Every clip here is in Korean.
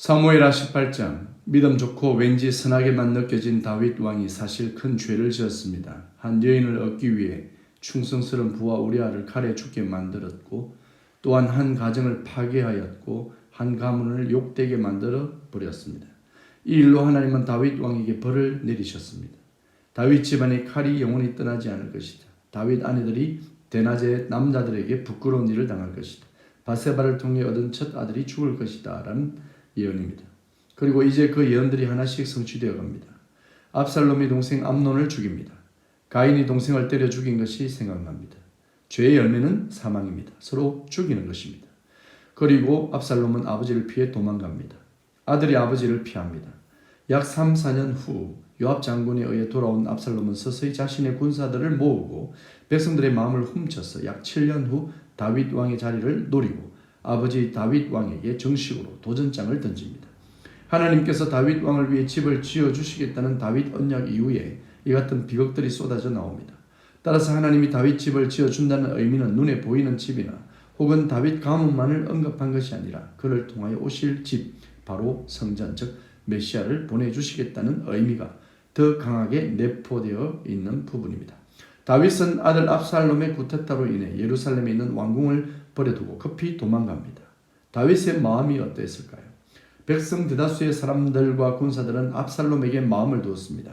사무엘하 18장. 믿음 좋고 왠지 선하게만 느껴진 다윗 왕이 사실 큰 죄를 지었습니다. 한 여인을 얻기 위해 충성스러운 부하 우리아를 칼에 죽게 만들었고, 또한 한 가정을 파괴하였고 한 가문을 욕되게 만들어 버렸습니다. 이 일로 하나님은 다윗 왕에게 벌을 내리셨습니다. 다윗 집안의 칼이 영원히 떠나지 않을 것이다. 다윗 아내들이 대낮에 남자들에게 부끄러운 일을 당할 것이다. 바세바를 통해 얻은 첫 아들이 죽을 것이다 라는 예언입니다. 그리고 이제 그 예언들이 하나씩 성취되어 갑니다. 압살롬이 동생 암논을 죽입니다. 가인이 동생을 때려 죽인 것이 생각납니다. 죄의 열매는 사망입니다. 서로 죽이는 것입니다. 그리고 압살롬은 아버지를 피해 도망갑니다. 아들이 아버지를 피합니다. 약 3, 4년 후 요압 장군에 의해 돌아온 압살롬은 서서히 자신의 군사들을 모으고 백성들의 마음을 훔쳐서 약 7년 후 다윗 왕의 자리를 노리고 아버지 다윗 왕에게 정식으로 도전장을 던집니다. 하나님께서 다윗 왕을 위해 집을 지어주시겠다는 다윗 언약 이후에 이 같은 비극들이 쏟아져 나옵니다. 따라서 하나님이 다윗 집을 지어준다는 의미는 눈에 보이는 집이나 혹은 다윗 가문만을 언급한 것이 아니라 그를 통하여 오실 집, 바로 성전, 즉 메시아를 보내주시겠다는 의미가 더 강하게 내포되어 있는 부분입니다. 다윗은 아들 압살롬의 쿠데타로 인해 예루살렘에 있는 왕궁을 버려두고 급히 도망갑니다. 다윗의 마음이 어땠을까요? 백성 대다수의 사람들과 군사들은 압살롬에게 마음을 두었습니다.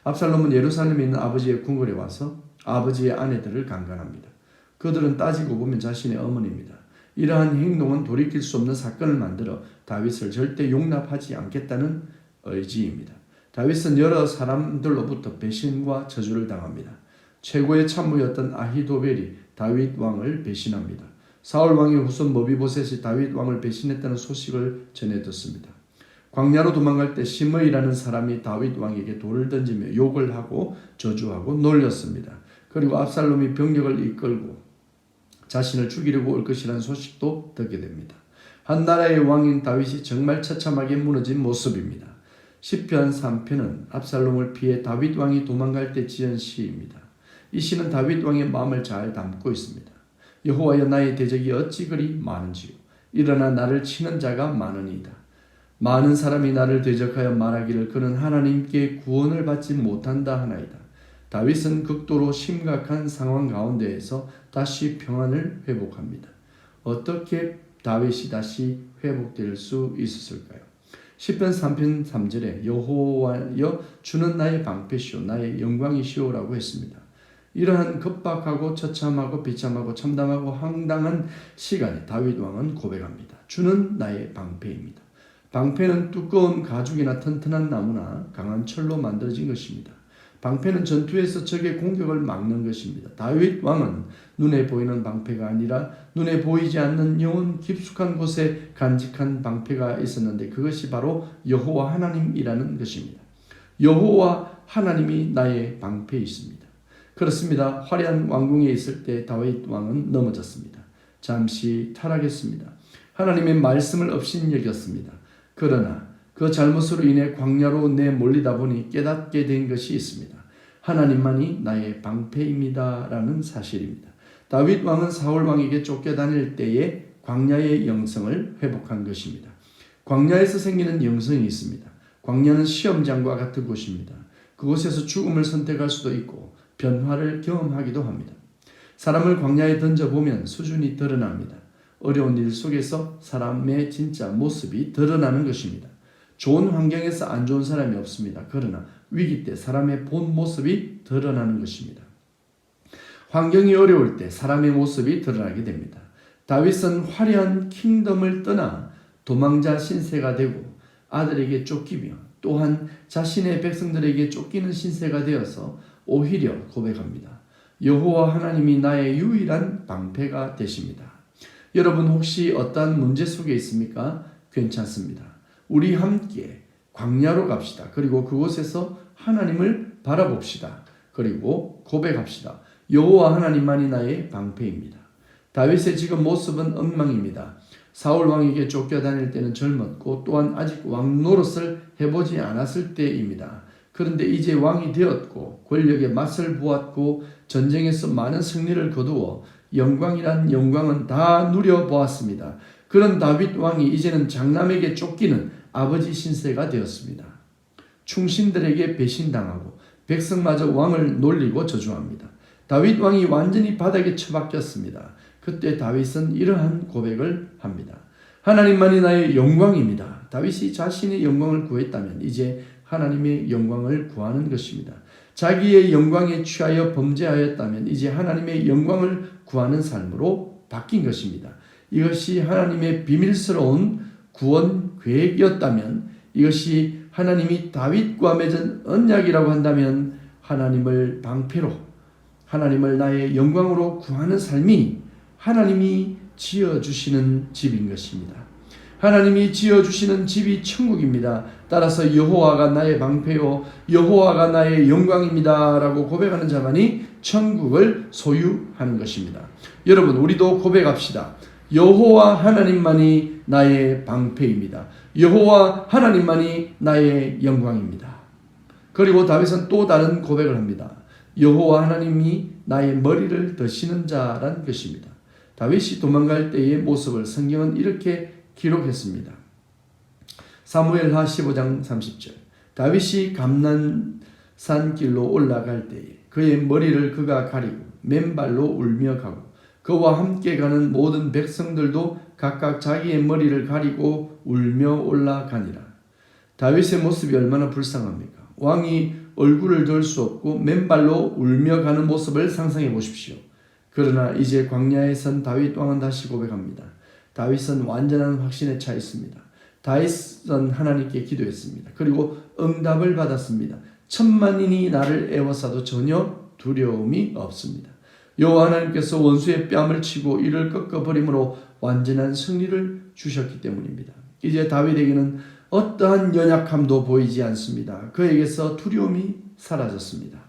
압살롬은 예루살렘에 있는 아버지의 궁궐에 와서 아버지의 아내들을 강간합니다. 그들은 따지고 보면 자신의 어머니입니다. 이러한 행동은 돌이킬 수 없는 사건을 만들어 다윗을 절대 용납하지 않겠다는 의지입니다. 다윗은 여러 사람들로부터 배신과 저주를 당합니다. 최고의 참모였던 아히도벨이 다윗 왕을 배신합니다. 사울 왕의 후손 머비보셋이 다윗 왕을 배신했다는 소식을 전해 듣습니다. 광야로 도망갈 때 시므이라는 사람이 다윗 왕에게 돌을 던지며 욕을 하고 저주하고 놀렸습니다. 그리고 압살롬이 병력을 이끌고 자신을 죽이려고 올 것이라는 소식도 듣게 됩니다. 한 나라의 왕인 다윗이 정말 처참하게 무너진 모습입니다. 시편 3편은 압살롬을 피해 다윗 왕이 도망갈 때 지은 시입니다. 이 시는 다윗 왕의 마음을 잘 담고 있습니다. 여호와여, 나의 대적이 어찌 그리 많은지요. 일어나 나를 치는 자가 많으니이다. 많은 사람이 나를 대적하여 말하기를 그는 하나님께 구원을 받지 못한다 하나이다. 다윗은 극도로 심각한 상황 가운데에서 다시 평안을 회복합니다. 어떻게 다윗이 다시 회복될 수 있었을까요? 시편 3편 3절에 여호와여, 주는 나의 방패시오 나의 영광이시오라고 했습니다. 이러한 급박하고 처참하고 비참하고 참담하고 황당한 시간에 다윗 왕은 고백합니다. 주는 나의 방패입니다. 방패는 두꺼운 가죽이나 튼튼한 나무나 강한 철로 만들어진 것입니다. 방패는 전투에서 적의 공격을 막는 것입니다. 다윗 왕은 눈에 보이는 방패가 아니라 눈에 보이지 않는 영혼 깊숙한 곳에 간직한 방패가 있었는데 그것이 바로 여호와 하나님이라는 것입니다. 여호와 하나님이 나의 방패이십니다. 그렇습니다. 화려한 왕궁에 있을 때 다윗 왕은 넘어졌습니다. 잠시 타락했습니다. 하나님의 말씀을 업신여겼습니다. 그러나 그 잘못으로 인해 광야로 내몰리다 보니 깨닫게 된 것이 있습니다. 하나님만이 나의 방패입니다 라는 사실입니다. 다윗 왕은 사울 왕에게 쫓겨다닐 때에 광야의 영성을 회복한 것입니다. 광야에서 생기는 영성이 있습니다. 광야는 시험장과 같은 곳입니다. 그곳에서 죽음을 선택할 수도 있고 변화를 경험하기도 합니다. 사람을 광야에 던져보면 수준이 드러납니다. 어려운 일 속에서 사람의 진짜 모습이 드러나는 것입니다. 좋은 환경에서 안 좋은 사람이 없습니다. 그러나 위기 때 사람의 본 모습이 드러나는 것입니다. 환경이 어려울 때 사람의 모습이 드러나게 됩니다. 다윗은 화려한 킹덤을 떠나 도망자 신세가 되고 아들에게 쫓기며 또한 자신의 백성들에게 쫓기는 신세가 되어서 오히려 고백합니다. 여호와 하나님이 나의 유일한 방패가 되십니다. 여러분 혹시 어떠한 문제 속에 있습니까? 괜찮습니다. 우리 함께 광야로 갑시다. 그리고 그곳에서 하나님을 바라봅시다. 그리고 고백합시다. 여호와 하나님만이 나의 방패입니다. 다윗의 지금 모습은 엉망입니다. 사울 왕에게 쫓겨다닐 때는 젊었고 또한 아직 왕 노릇을 해보지 않았을 때입니다. 그런데 이제 왕이 되었고 권력의 맛을 보았고 전쟁에서 많은 승리를 거두어 영광이란 영광은 다 누려보았습니다. 그런 다윗 왕이 이제는 장남에게 쫓기는 아버지 신세가 되었습니다. 충신들에게 배신당하고 백성마저 왕을 놀리고 저주합니다. 다윗 왕이 완전히 바닥에 처박혔습니다. 그때 다윗은 이러한 고백을 합니다. 하나님만이 나의 영광입니다. 다윗이 자신의 영광을 구했다면 이제 하나님의 영광을 구하는 것입니다. 자기의 영광에 취하여 범죄하였다면 이제 하나님의 영광을 구하는 삶으로 바뀐 것입니다. 이것이 하나님의 비밀스러운 구원 계획이었다면, 이것이 하나님이 다윗과 맺은 언약이라고 한다면, 하나님을 방패로, 하나님을 나의 영광으로 구하는 삶이 하나님이 지어주시는 집인 것입니다. 하나님이 지어주시는 집이 천국입니다. 따라서 여호와가 나의 방패요 여호와가 나의 영광입니다 라고 고백하는 자만이 천국을 소유하는 것입니다. 여러분, 우리도 고백합시다. 여호와 하나님만이 나의 방패입니다. 여호와 하나님만이 나의 영광입니다. 그리고 다윗은 또 다른 고백을 합니다. 여호와 하나님이 나의 머리를 드시는 자란 것입니다. 다윗이 도망갈 때의 모습을 성경은 이렇게 기록했습니다. 사무엘하 15장 30절. 다윗이 감난산 길로 올라갈 때에 그의 머리를 그가 가리고 맨발로 울며 가고 그와 함께 가는 모든 백성들도 각각 자기의 머리를 가리고 울며 올라가니라. 다윗의 모습이 얼마나 불쌍합니까? 왕이 얼굴을 들 수 없고 맨발로 울며 가는 모습을 상상해 보십시오. 그러나 이제 광야에 선 다윗 왕은 다시 고백합니다. 다윗은 완전한 확신에 차 있습니다. 다윗은 하나님께 기도했습니다. 그리고 응답을 받았습니다. 천만인이 나를 애워싸도 전혀 두려움이 없습니다. 여호와 하나님께서 원수의 뺨을 치고 이를 꺾어버림으로 완전한 승리를 주셨기 때문입니다. 이제 다윗에게는 어떠한 연약함도 보이지 않습니다. 그에게서 두려움이 사라졌습니다.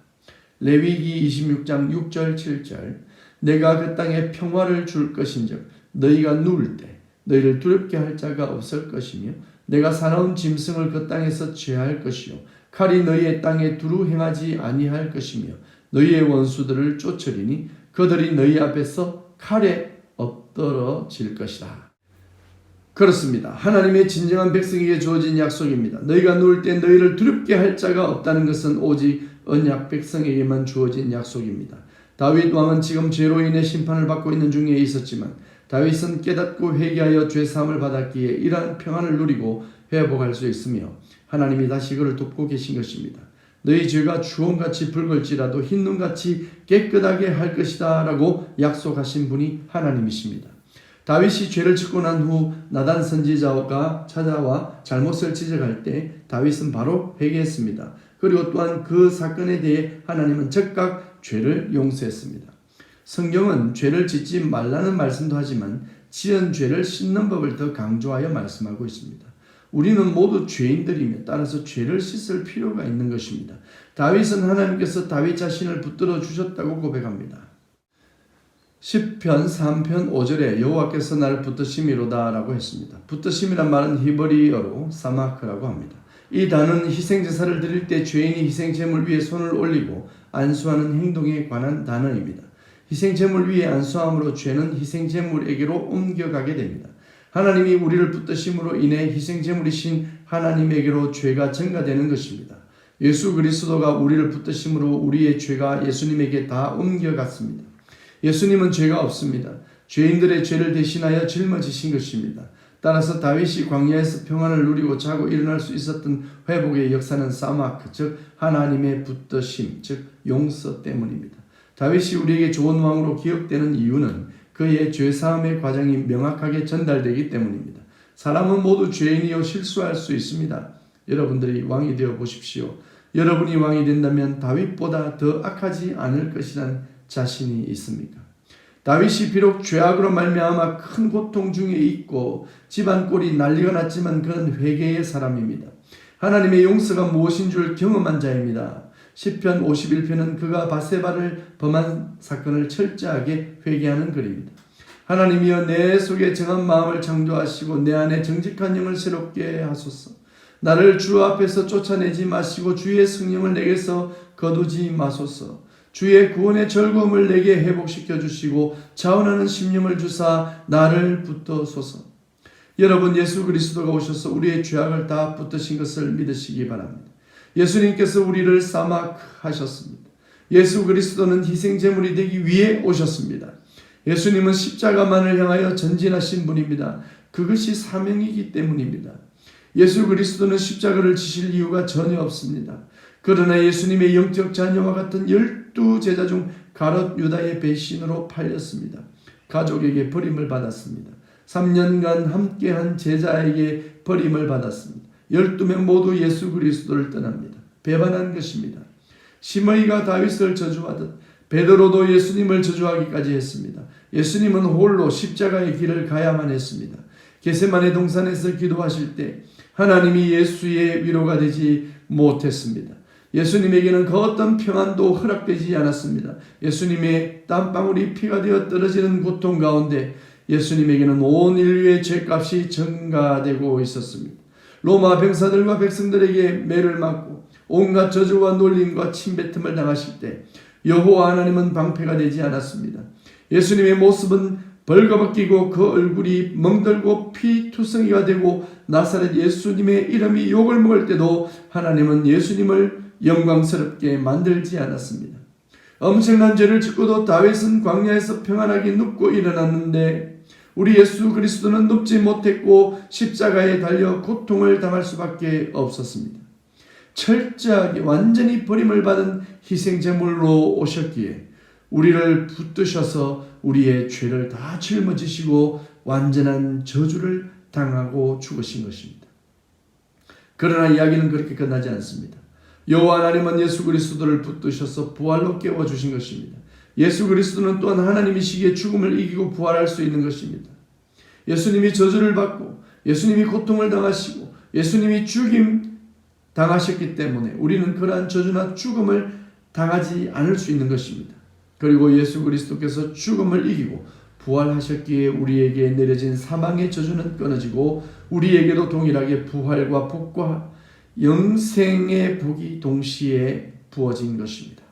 레위기 26장 6절 7절. 내가 그 땅에 평화를 줄 것인즉 너희가 누울 때 너희를 두렵게 할 자가 없을 것이며 내가 사나운 짐승을 그 땅에서 제할 것이요 칼이 너희의 땅에 두루 행하지 아니할 것이며 너희의 원수들을 쫓으리니 그들이 너희 앞에서 칼에 엎드러질 것이다. 그렇습니다. 하나님의 진정한 백성에게 주어진 약속입니다. 너희가 누울 때 너희를 두렵게 할 자가 없다는 것은 오직 언약 백성에게만 주어진 약속입니다. 다윗 왕은 지금 죄로 인해 심판을 받고 있는 중에 있었지만 다윗은 깨닫고 회개하여 죄사함을 받았기에 이러한 평안을 누리고 회복할 수 있으며 하나님이 다시 그를 돕고 계신 것입니다. 너희 죄가 주홍같이 붉을지라도 흰눈같이 깨끗하게 할 것이다 라고 약속하신 분이 하나님이십니다. 다윗이 죄를 짓고 난 후 나단 선지자가 찾아와 잘못을 지적할 때 다윗은 바로 회개했습니다. 그리고 또한 그 사건에 대해 하나님은 즉각 죄를 용서했습니다. 성경은 죄를 짓지 말라는 말씀도 하지만 지은 죄를 씻는 법을 더 강조하여 말씀하고 있습니다. 우리는 모두 죄인들이며 따라서 죄를 씻을 필요가 있는 것입니다. 다윗은 하나님께서 다윗 자신을 붙들어 주셨다고 고백합니다. 시편 3편 5절에 여호와께서 나를 붙드심이로다 라고 했습니다. 붙드심이란 말은 히브리어로 사마크라고 합니다. 이 단어는 희생제사를 드릴 때 죄인이 희생제물 위에 손을 올리고 안수하는 행동에 관한 단어입니다. 희생제물 위에 안수함으로 죄는 희생제물에게로 옮겨가게 됩니다. 하나님이 우리를 붙드심으로 인해 희생제물이신 하나님에게로 죄가 전가되는 것입니다. 예수 그리스도가 우리를 붙드심으로 우리의 죄가 예수님에게 다 옮겨갔습니다. 예수님은 죄가 없습니다. 죄인들의 죄를 대신하여 짊어지신 것입니다. 따라서 다윗이 광야에서 평안을 누리고 자고 일어날 수 있었던 회복의 역사는 사마크, 즉 하나님의 붙드심, 즉 용서 때문입니다. 다윗이 우리에게 좋은 왕으로 기억되는 이유는 그의 죄사함의 과정이 명확하게 전달되기 때문입니다. 사람은 모두 죄인이요 실수할 수 있습니다. 여러분들이 왕이 되어 보십시오. 여러분이 왕이 된다면 다윗보다 더 악하지 않을 것이란 자신이 있습니까? 다윗이 비록 죄악으로 말미암아 큰 고통 중에 있고 집안 꼴이 난리가 났지만 그는 회개의 사람입니다. 하나님의 용서가 무엇인 줄 경험한 자입니다. 시편 51편은 그가 바세바를 범한 사건을 철저하게 회개하는 글입니다. 하나님이여 내 속에 정한 마음을 창조하시고 내 안에 정직한 영을 새롭게 하소서. 나를 주 앞에서 쫓아내지 마시고 주의 성령을 내게서 거두지 마소서. 주의 구원의 즐거움을 내게 회복시켜 주시고 자원하는 심령을 주사 나를 붙드소서. 여러분, 예수 그리스도가 오셔서 우리의 죄악을 다 붙드신 것을 믿으시기 바랍니다. 예수님께서 우리를 사막하셨습니다. 예수 그리스도는 희생제물이 되기 위해 오셨습니다. 예수님은 십자가만을 향하여 전진하신 분입니다. 그것이 사명이기 때문입니다. 예수 그리스도는 십자가를 지실 이유가 전혀 없습니다. 그러나 예수님의 영적 자녀와 같은 12제자 중 가롯 유다의 배신으로 팔렸습니다. 가족에게 버림을 받았습니다. 3년간 함께한 제자에게 버림을 받았습니다. 12명 모두 예수 그리스도를 떠납니다. 배반한 것입니다. 시므이가 다윗을 저주하듯 베드로도 예수님을 저주하기까지 했습니다. 예수님은 홀로 십자가의 길을 가야만 했습니다. 겟세마네 동산에서 기도하실 때 하나님이 예수의 위로가 되지 못했습니다. 예수님에게는 그 어떤 평안도 허락되지 않았습니다. 예수님의 땀방울이 피가 되어 떨어지는 고통 가운데 예수님에게는 온 인류의 죄값이 증가되고 있었습니다. 로마 병사들과 백성들에게 매를 맞고 온갖 저주와 놀림과 침뱉음을 당하실 때 여호와 하나님은 방패가 되지 않았습니다. 예수님의 모습은 벌거벗기고 그 얼굴이 멍들고 피투성이가 되고 나사렛 예수님의 이름이 욕을 먹을 때도 하나님은 예수님을 영광스럽게 만들지 않았습니다. 엄청난 죄를 짓고도 다윗은 광야에서 평안하게 눕고 일어났는데 우리 예수 그리스도는 눕지 못했고 십자가에 달려 고통을 당할 수밖에 없었습니다. 철저하게 완전히 버림을 받은 희생제물로 오셨기에 우리를 붙드셔서 우리의 죄를 다 짊어지시고 완전한 저주를 당하고 죽으신 것입니다. 그러나 이야기는 그렇게 끝나지 않습니다. 여호와 하나님은 예수 그리스도를 붙드셔서 부활로 깨워주신 것입니다. 예수 그리스도는 또한 하나님이시기에 죽음을 이기고 부활할 수 있는 것입니다. 예수님이 저주를 받고 예수님이 고통을 당하시고 예수님이 죽임 당하셨기 때문에 우리는 그러한 저주나 죽음을 당하지 않을 수 있는 것입니다. 그리고 예수 그리스도께서 죽음을 이기고 부활하셨기에 우리에게 내려진 사망의 저주는 끊어지고 우리에게도 동일하게 부활과 복과 영생의 복이 동시에 부어진 것입니다.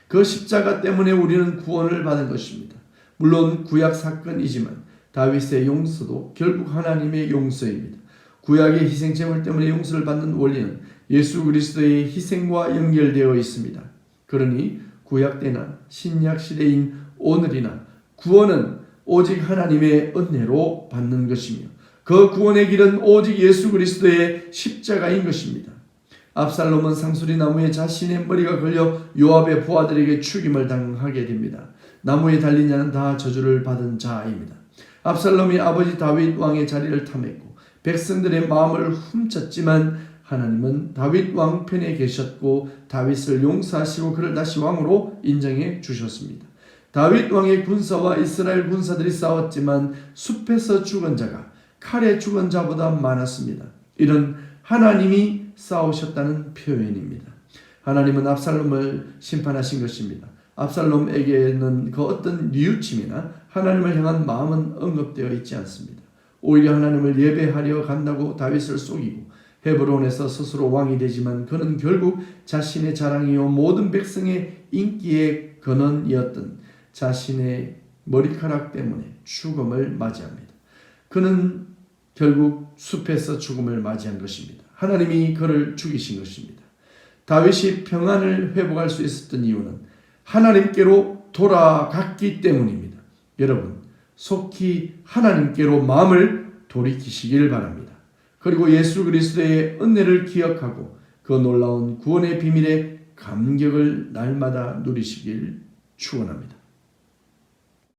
그 십자가 때문에 우리는 구원을 받은 것입니다. 물론 구약 사건이지만 다윗의 용서도 결국 하나님의 용서입니다. 구약의 희생제물 때문에 용서를 받는 원리는 예수 그리스도의 희생과 연결되어 있습니다. 그러니 구약 때나 신약 시대인 오늘이나 구원은 오직 하나님의 은혜로 받는 것이며 그 구원의 길은 오직 예수 그리스도의 십자가인 것입니다. 압살롬은 상수리 나무에 자신의 머리가 걸려 요압의 부하들에게 죽임을 당하게 됩니다. 나무에 달린 자는 다 저주를 받은 자입니다. 압살롬이 아버지 다윗 왕의 자리를 탐했고 백성들의 마음을 훔쳤지만 하나님은 다윗 왕 편에 계셨고 다윗을 용서하시고 그를 다시 왕으로 인정해 주셨습니다. 다윗 왕의 군사와 이스라엘 군사들이 싸웠지만 숲에서 죽은 자가 칼에 죽은 자보다 많았습니다. 이런 하나님이 싸우셨다는 표현입니다. 하나님은 압살롬을 심판하신 것입니다. 압살롬에게는 그 어떤 뉘우침이나 하나님을 향한 마음은 언급되어 있지 않습니다. 오히려 하나님을 예배하려 간다고 다윗을 속이고 헤브론에서 스스로 왕이 되지만 그는 결국 자신의 자랑이요 모든 백성의 인기의 근원이었던 자신의 머리카락 때문에 죽음을 맞이합니다. 그는 결국 숲에서 죽음을 맞이한 것입니다. 하나님이 그를 죽이신 것입니다. 다윗이 평안을 회복할 수 있었던 이유는 하나님께로 돌아갔기 때문입니다. 여러분, 속히 하나님께로 마음을 돌이키시길 바랍니다. 그리고 예수 그리스도의 은혜를 기억하고 그 놀라운 구원의 비밀에 감격을 날마다 누리시길 축원합니다.